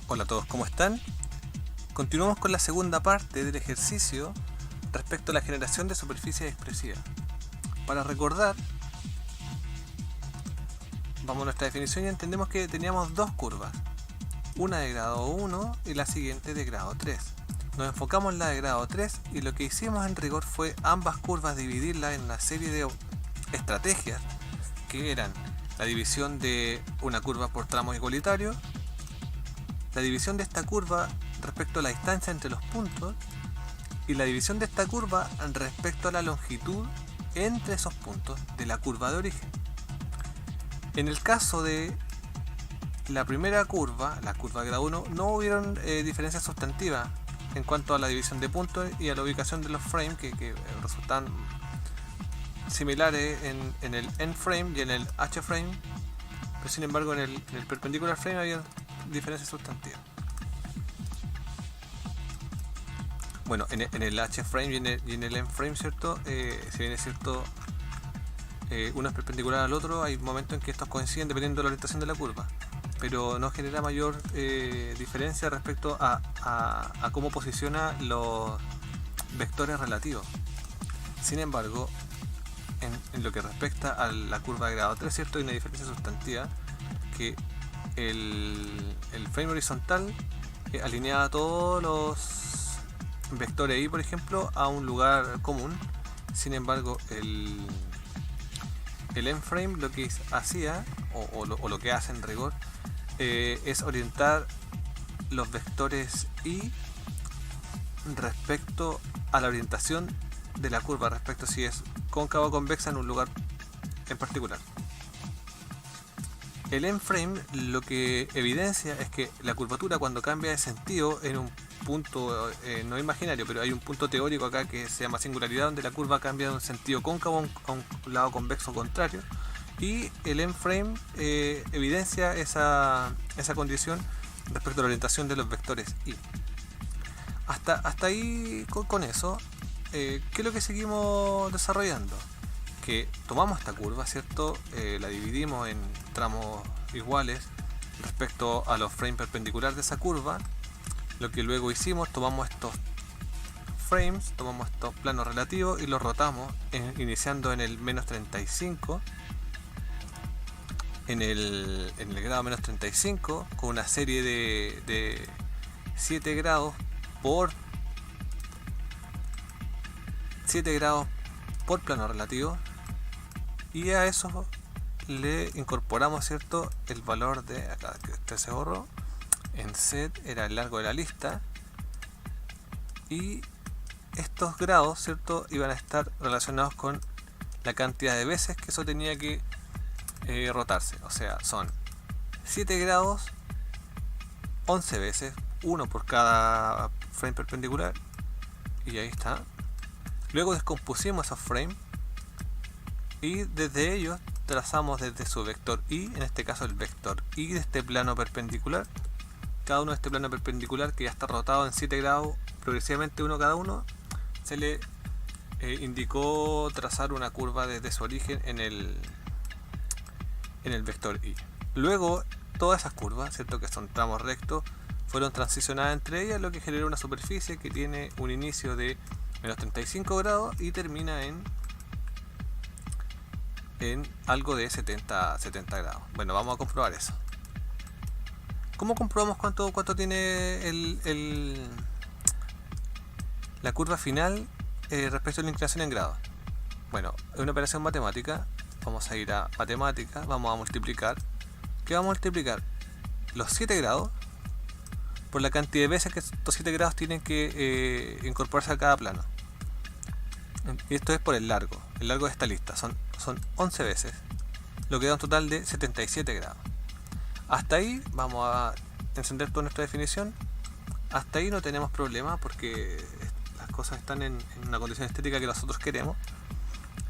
Hola a todos, ¿cómo están? Continuamos con la segunda parte del ejercicio respecto a la generación de superficies expresivas. Para recordar, vamos a nuestra definición y entendemos que teníamos dos curvas, una de grado 1 y la siguiente de grado 3. Nos enfocamos en la de grado 3 y lo que hicimos en rigor fue ambas curvas dividirlas en una serie de estrategias que eran la división de una curva por tramos igualitarios, la división de esta curva respecto a la distancia entre los puntos y la división de esta curva respecto a la longitud entre esos puntos de la curva de origen. En el caso de la primera curva, la curva de grado 1, no hubieron diferencias sustantivas en cuanto a la división de puntos y a la ubicación de los frames que resultan similares en el N-frame y en el H-frame, pero sin embargo en el perpendicular frame había diferencias sustantivas. Bueno, en el H-frame y en el N-frame, ¿cierto? Si bien es cierto, uno es perpendicular al otro, hay momentos en que estos coinciden dependiendo de la orientación de la curva, pero no genera mayor diferencia respecto a cómo posiciona los vectores relativos. Sin embargo, en lo que respecta a la curva de grado 3, ¿cierto? Hay una diferencia sustantiva que el frame horizontal alineaba todos los vectores y, por ejemplo, a un lugar común. Sin embargo, el N-frame lo que hacía, o lo que hace en rigor, es orientar los vectores y respecto a la orientación de la curva, respecto a si es cóncava o convexa en un lugar en particular. El N-frame lo que evidencia es que la curvatura, cuando cambia de sentido en un punto no imaginario, pero hay un punto teórico acá que se llama singularidad, donde la curva cambia de un sentido cóncavo a un lado convexo contrario, y el N-frame evidencia esa condición respecto a la orientación de los vectores y. Hasta ahí con eso, ¿qué es lo que seguimos desarrollando? Que tomamos esta curva, ¿cierto? La dividimos en tramos iguales respecto a los frames perpendiculares de esa curva. Lo que luego hicimos, tomamos estos frames, tomamos estos planos relativos y los rotamos, iniciando en el menos 35, en el grado menos 35, con una serie de 7 grados por 7 grados por plano relativo, y a eso le incorporamos, ¿cierto?, el valor de, acá que este se borró, en Z era el largo de la lista, y estos grados, ¿cierto?, iban a estar relacionados con la cantidad de veces que eso tenía que rotarse. O sea, son 7 grados 11 veces, uno por cada frame perpendicular, y ahí está. Luego descompusimos esos frames y desde ellos trazamos desde su vector y, en este caso el vector y de este plano perpendicular, cada uno de este plano perpendicular que ya está rotado en 7 grados progresivamente uno cada uno, se le indicó trazar una curva desde su origen en el vector y. Luego todas esas curvas, ¿cierto?, que son tramos rectos, fueron transicionadas entre ellas, lo que generó una superficie que tiene un inicio de menos 35 grados y termina en algo de 70 grados. Bueno, vamos a comprobar eso. ¿Cómo comprobamos cuánto tiene la curva final respecto a la inclinación en grados? Bueno, es una operación matemática. Vamos a ir a matemática, vamos a multiplicar. ¿Qué vamos a multiplicar? Los 7 grados por la cantidad de veces que estos 7 grados tienen que incorporarse a cada plano. Y esto es por el largo de esta lista, son 11 veces, lo que da un total de 77 grados. Hasta ahí vamos a encender toda nuestra definición. Hasta ahí no tenemos problema porque las cosas están en una condición estética que nosotros queremos.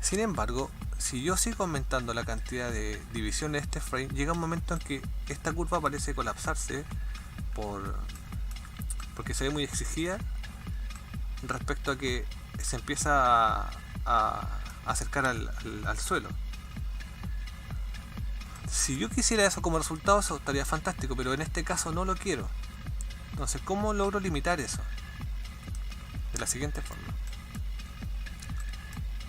Sin embargo, si yo sigo aumentando la cantidad de divisiones de este frame, llega un momento en que esta curva parece colapsarse porque se ve muy exigida respecto a que se empieza a acercar al suelo. Si yo quisiera eso como resultado, eso estaría fantástico, pero en este caso no lo quiero. Entonces, ¿cómo logro limitar eso? De la siguiente forma.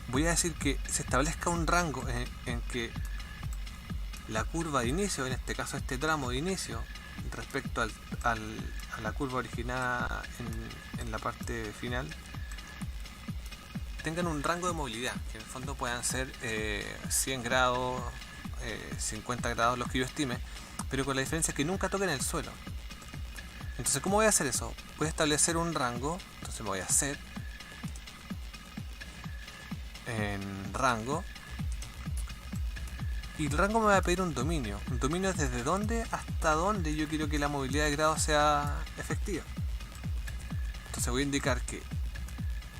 Voy a decir que se establezca un rango en que la curva de inicio, en este caso este tramo de inicio, respecto a la curva originada en la parte final, tengan un rango de movilidad, que en el fondo puedan ser 100 grados, 50 grados, los que yo estime, pero con la diferencia que nunca toquen el suelo. Entonces, ¿cómo voy a hacer eso? Voy a establecer un rango, entonces me voy a hacer en rango, y el rango me va a pedir un dominio. Un dominio es desde dónde hasta dónde yo quiero que la movilidad de grado sea efectiva. Entonces voy a indicar que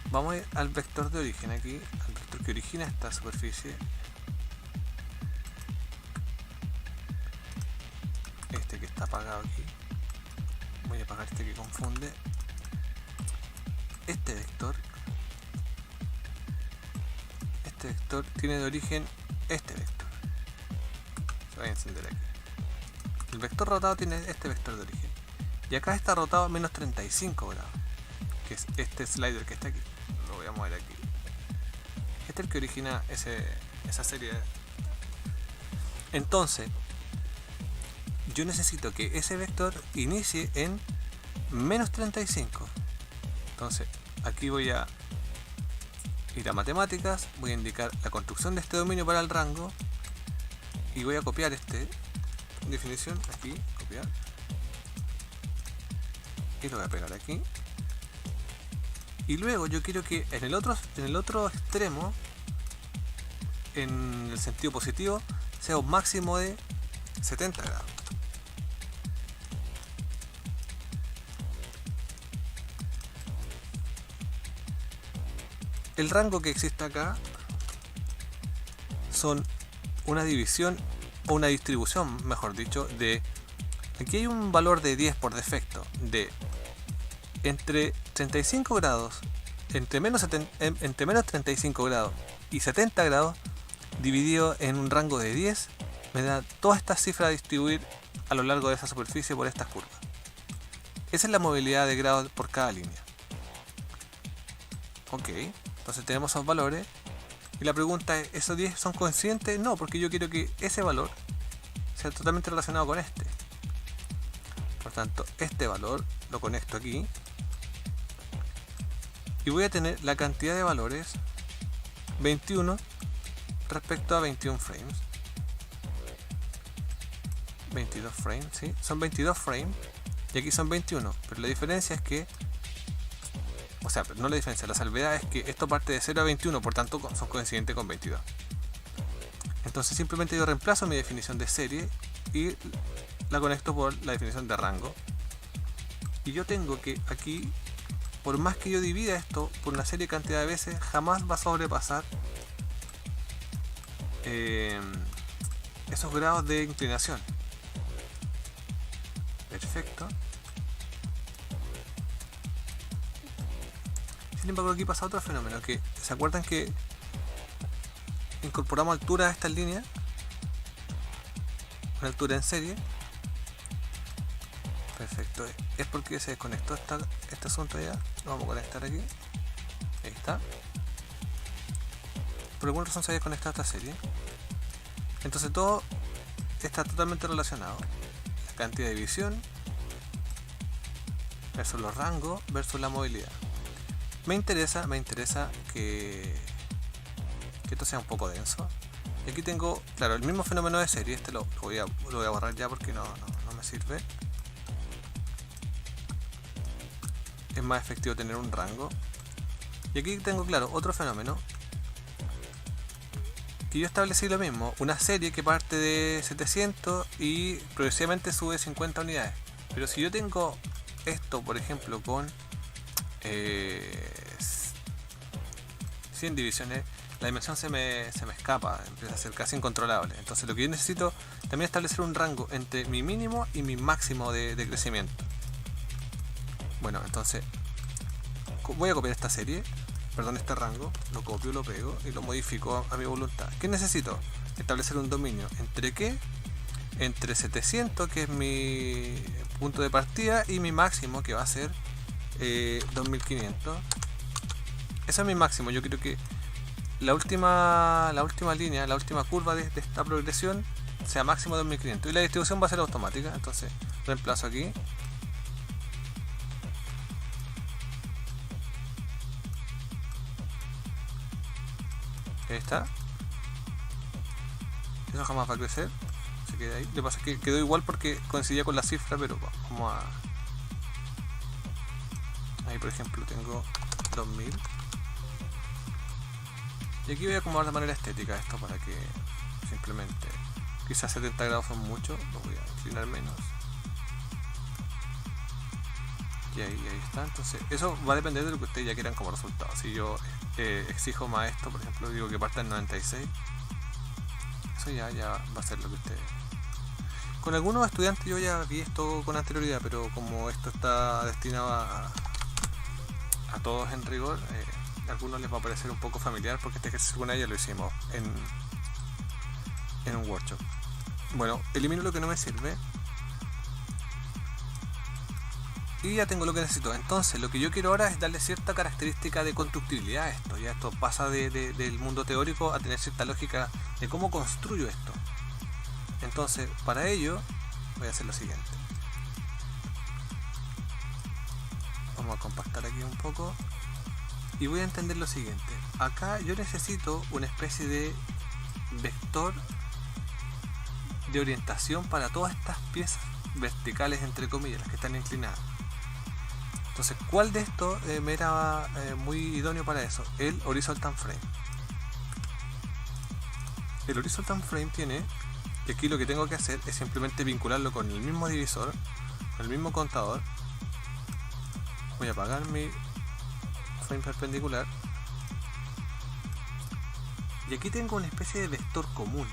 vamos a ir al vector de origen aquí, al vector que origina esta superficie. Este que está apagado aquí. Voy a apagar este que confunde. Este vector tiene de origen este vector. Se va a encender aquí. El vector rotado tiene este vector de origen. Y acá está rotado a menos 35 grados. Que es este slider que está aquí. Lo voy a mover aquí. Este es el que origina esa serie. Entonces, yo necesito que ese vector inicie en menos 35. Entonces, aquí voy a ir a matemáticas, voy a indicar la construcción de este dominio para el rango y voy a copiar definición aquí, copiar, y lo voy a pegar aquí. Y luego yo quiero que en el otro extremo, en el sentido positivo, sea un máximo de 70 grados. El rango que existe acá son una división o una distribución, mejor dicho, de... Aquí hay un valor de 10 por defecto, de entre 35 grados, entre menos 35 grados y 70 grados, dividido en un rango de 10, me da todas estas cifras a distribuir a lo largo de esa superficie por estas curvas. Esa es la movilidad de grados por cada línea. Ok. Entonces tenemos esos valores y la pregunta es, ¿esos 10 son coincidentes? No, porque yo quiero que ese valor sea totalmente relacionado con este. Por tanto, este valor lo conecto aquí y voy a tener la cantidad de valores 21 respecto a 21 frames. 22 frames, ¿sí? Son 22 frames y aquí son 21, pero la diferencia es que... O sea, no la diferencia, la salvedad es que esto parte de 0 a 21, por tanto son coincidentes con 22. Entonces simplemente yo reemplazo mi definición de serie y la conecto por la definición de rango. Y yo tengo que aquí, por más que yo divida esto por una serie de cantidad de veces, jamás va a sobrepasar esos grados de inclinación. Perfecto. Sin embargo, aquí pasa otro fenómeno, que ¿se acuerdan que incorporamos altura a estas líneas? Una altura en serie. Perfecto. Es porque se desconectó este asunto ya. Lo vamos a conectar aquí. Ahí está. Por alguna razón se ha desconectado esta serie. Entonces todo está totalmente relacionado. La cantidad de división versus los rangos versus la movilidad. Me interesa que esto sea un poco denso. Y aquí tengo, claro, el mismo fenómeno de serie. Este lo voy a borrar ya porque no me sirve. Es más efectivo tener un rango. Y aquí tengo, claro, otro fenómeno. Que yo establecí lo mismo. Una serie que parte de 700 y progresivamente sube 50 unidades. Pero si yo tengo esto, por ejemplo, con 100 divisiones, la dimensión se me escapa, empieza a ser casi incontrolable. Entonces lo que yo necesito también es establecer un rango entre mi mínimo y mi máximo de crecimiento. Bueno, entonces voy a copiar esta serie, este rango, lo copio, lo pego y lo modifico a mi voluntad. ¿Qué necesito? Establecer un dominio. ¿Entre qué? Entre 700, que es mi punto de partida y mi máximo que va a ser 2500. Ese es mi máximo. Yo creo que la última línea, la última curva de esta progresión sea máximo 2500 y la distribución va a ser automática. Entonces reemplazo aquí. Ahí está. Eso jamás va a crecer. Se queda ahí. Lo que pasa es que quedó igual porque coincidía con la cifra, pero vamos a... Ahí por ejemplo tengo 2000. Y aquí voy a acomodar de manera estética esto para que simplemente... Quizás 70 grados son mucho, lo voy a inclinar menos. Y ahí está. Entonces eso va a depender de lo que ustedes ya quieran como resultado. Si yo exijo más esto, por ejemplo, digo que parta en 96, eso ya va a ser lo que ustedes... Con algunos estudiantes yo ya vi esto con anterioridad, pero como esto está destinado a todos en rigor, a algunos les va a parecer un poco familiar porque este ejercicio con ella lo hicimos en un workshop. Bueno, elimino lo que no me sirve y ya tengo lo que necesito. Entonces lo que yo quiero ahora es darle cierta característica de constructibilidad a esto. Ya esto pasa del mundo teórico a tener cierta lógica de cómo construyo esto. Entonces para ello voy a hacer lo siguiente. Vamos a compactar aquí un poco y voy a entender lo siguiente. Acá yo necesito una especie de vector de orientación para todas estas piezas verticales, entre comillas, las que están inclinadas. Entonces, ¿cuál de estos me era muy idóneo para eso? El Horizontal Frame. El Horizontal Frame tiene, y aquí lo que tengo que hacer es simplemente vincularlo con el mismo divisor, el mismo contador. Voy a apagar mi frame perpendicular. Y aquí tengo una especie de vector común.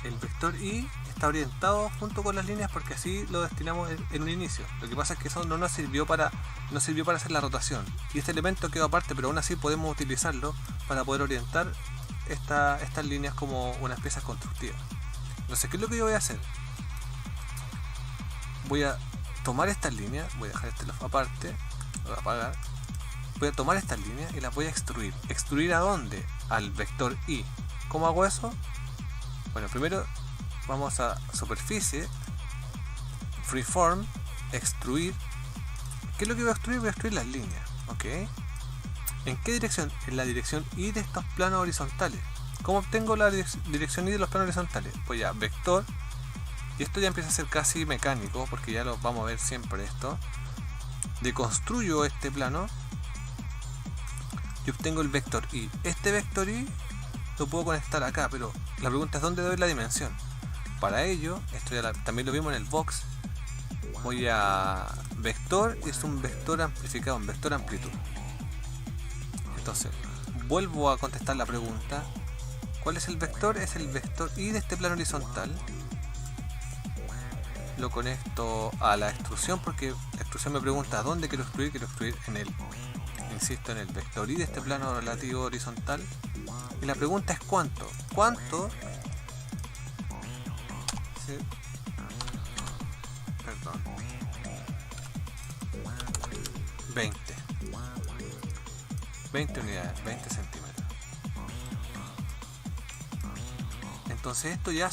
El vector Y está orientado junto con las líneas porque así lo destinamos en un inicio. Lo que pasa es que eso no nos sirvió para hacer la rotación. Y este elemento quedó aparte, pero aún así podemos utilizarlo para poder orientar estas líneas como unas piezas constructivas. Entonces, ¿qué es lo que yo voy a hacer? Voy a tomar estas líneas, voy a dejar este aparte, lo voy a apagar. Voy a tomar estas líneas y las voy a extruir. ¿Extruir a dónde? Al vector Y. ¿Cómo hago eso? Bueno, primero vamos a superficie, freeform, extruir. ¿Qué es lo que voy a extruir? Voy a extruir las líneas, ¿ok? ¿En qué dirección? En la dirección Y de estos planos horizontales. ¿Cómo obtengo la dirección Y de los planos horizontales? Pues ya, vector, y esto ya empieza a ser casi mecánico, porque ya lo vamos a ver siempre esto. Deconstruyo este plano y obtengo el vector Y. Este vector Y lo puedo conectar acá, pero la pregunta es ¿dónde doy la dimensión? Para ello, esto ya también lo vimos en el box, voy a vector, y es un vector amplificado, un vector amplitud. Entonces, vuelvo a contestar la pregunta, ¿cuál es el vector? Es el vector Y de este plano horizontal. Lo conecto a la extrusión porque la extrusión me pregunta ¿dónde quiero extruir? Quiero extruir en el, insisto, en el vector Y de este plano relativo horizontal. Y la pregunta es ¿cuánto? ¿Cuánto? Sí. Perdón. 20 unidades, 20 centímetros. Entonces esto ya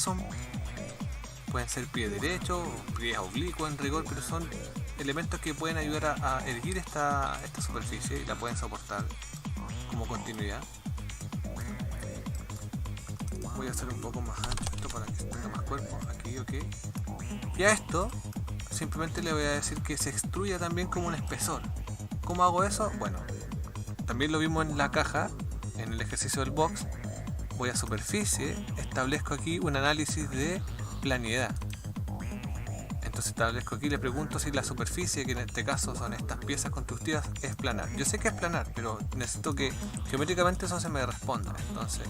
pueden ser pie derecho o pie oblicuo en rigor, pero son elementos que pueden ayudar a erguir esta superficie y la pueden soportar como continuidad. Voy a hacer un poco más ancho esto para que tenga más cuerpo. Aquí, ok. Y a esto simplemente le voy a decir que se extruya también como un espesor. ¿Cómo hago eso? Bueno, también lo vimos en la caja, en el ejercicio del box. Voy a superficie, establezco aquí un análisis de planidad. Entonces establezco aquí, le pregunto si la superficie, que en este caso son estas piezas constructivas, es planar. Yo sé que es planar, pero necesito que geométricamente eso se me responda. Entonces,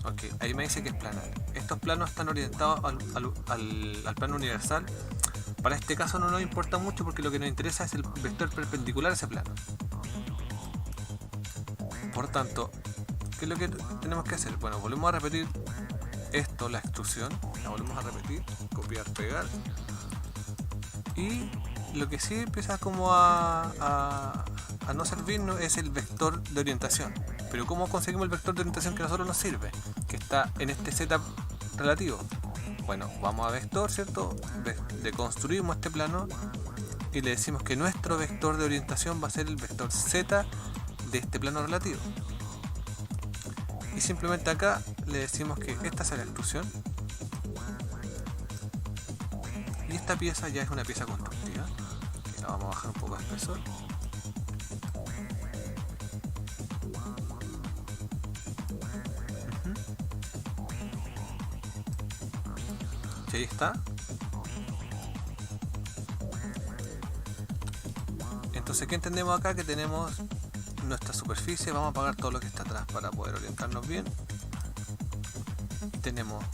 ok, ahí me dice que es planar. Estos planos están orientados al plano universal. Para este caso no nos importa mucho porque lo que nos interesa es el vector perpendicular a ese plano. Por tanto, ¿qué es lo que tenemos que hacer? Bueno, volvemos a repetir esto, la extrusión. La volvemos a repetir, copiar, pegar. Y lo que sí empieza como a no servirnos es el vector de orientación. Pero ¿cómo conseguimos el vector de orientación que a nosotros nos sirve? Que está en este setup relativo. Bueno, vamos a vector, ¿cierto? Deconstruimos este plano y le decimos que nuestro vector de orientación va a ser el vector z de este plano relativo. Y simplemente acá le decimos que esta es la extrusión. Y esta pieza ya es una pieza constructiva. Que la vamos a bajar un poco de espesor. Y ahí está. Entonces, ¿qué entendemos acá? Que tenemos nuestra superficie. Vamos a apagar todo lo que está atrás para poder orientarnos bien. Tenemos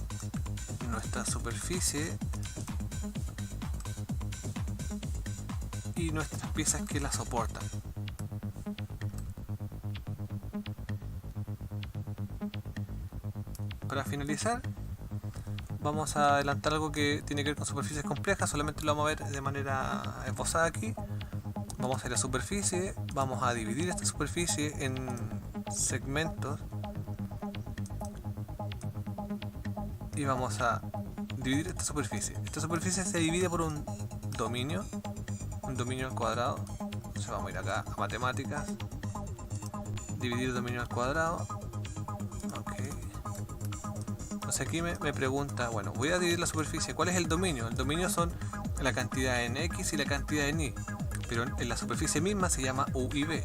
nuestra superficie y nuestras piezas que la soportan. Para finalizar, vamos a adelantar algo que tiene que ver con superficies complejas. Solamente lo vamos a ver de manera esbozada aquí. Vamos a ir a superficie, vamos a dividir esta superficie en segmentos y vamos a dividir esta superficie. Esta superficie se divide por un dominio al cuadrado. Entonces vamos a ir acá a matemáticas, dividir dominio al cuadrado. Ok. Entonces aquí me pregunta, bueno, voy a dividir la superficie. ¿Cuál es el dominio? El dominio son la cantidad en X y la cantidad en Y. Pero en la superficie misma se llama U y B.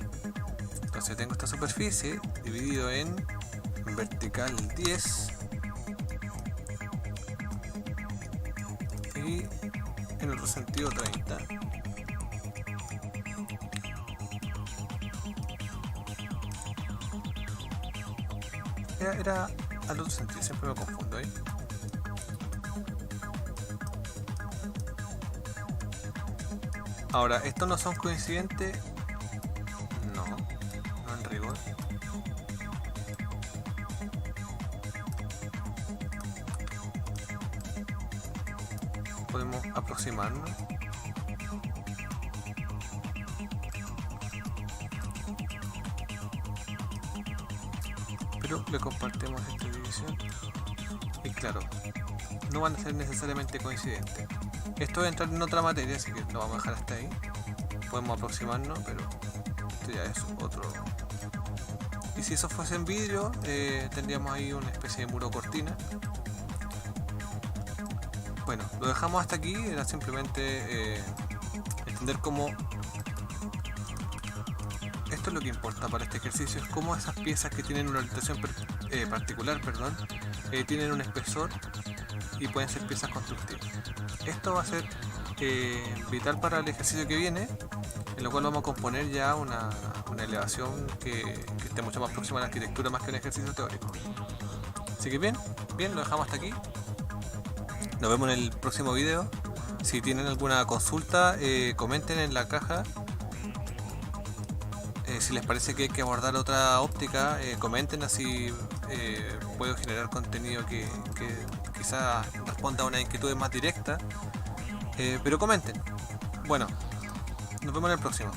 Entonces tengo esta superficie dividido en vertical 10 y en otro sentido 30. Era al otro sentido, siempre me confundo ahí. Ahora, ¿estos no son coincidentes? No en rigor. Podemos aproximarnos. Pero le compartimos esta división. Y claro, no van a ser necesariamente coincidentes. Esto va a entrar en otra materia, así que lo vamos a dejar hasta ahí. Podemos aproximarnos, pero esto ya es otro. Y si eso fuese en vidrio, tendríamos ahí una especie de muro cortina. Bueno, lo dejamos hasta aquí. Era simplemente entender cómo esto es lo que importa para este ejercicio, es cómo esas piezas que tienen una orientación particular, tienen un espesor y pueden ser piezas constructivas. Esto va a ser vital para el ejercicio que viene, en lo cual vamos a componer ya una elevación que esté mucho más próxima a la arquitectura más que un ejercicio teórico. Así que bien, lo dejamos hasta aquí. Nos vemos en el próximo video. Si tienen alguna consulta, comenten en la caja. Si les parece que hay que abordar otra óptica, comenten, así puedo generar contenido que quizá responda a una inquietud más directa. Pero comenten. Bueno, nos vemos en el próximo.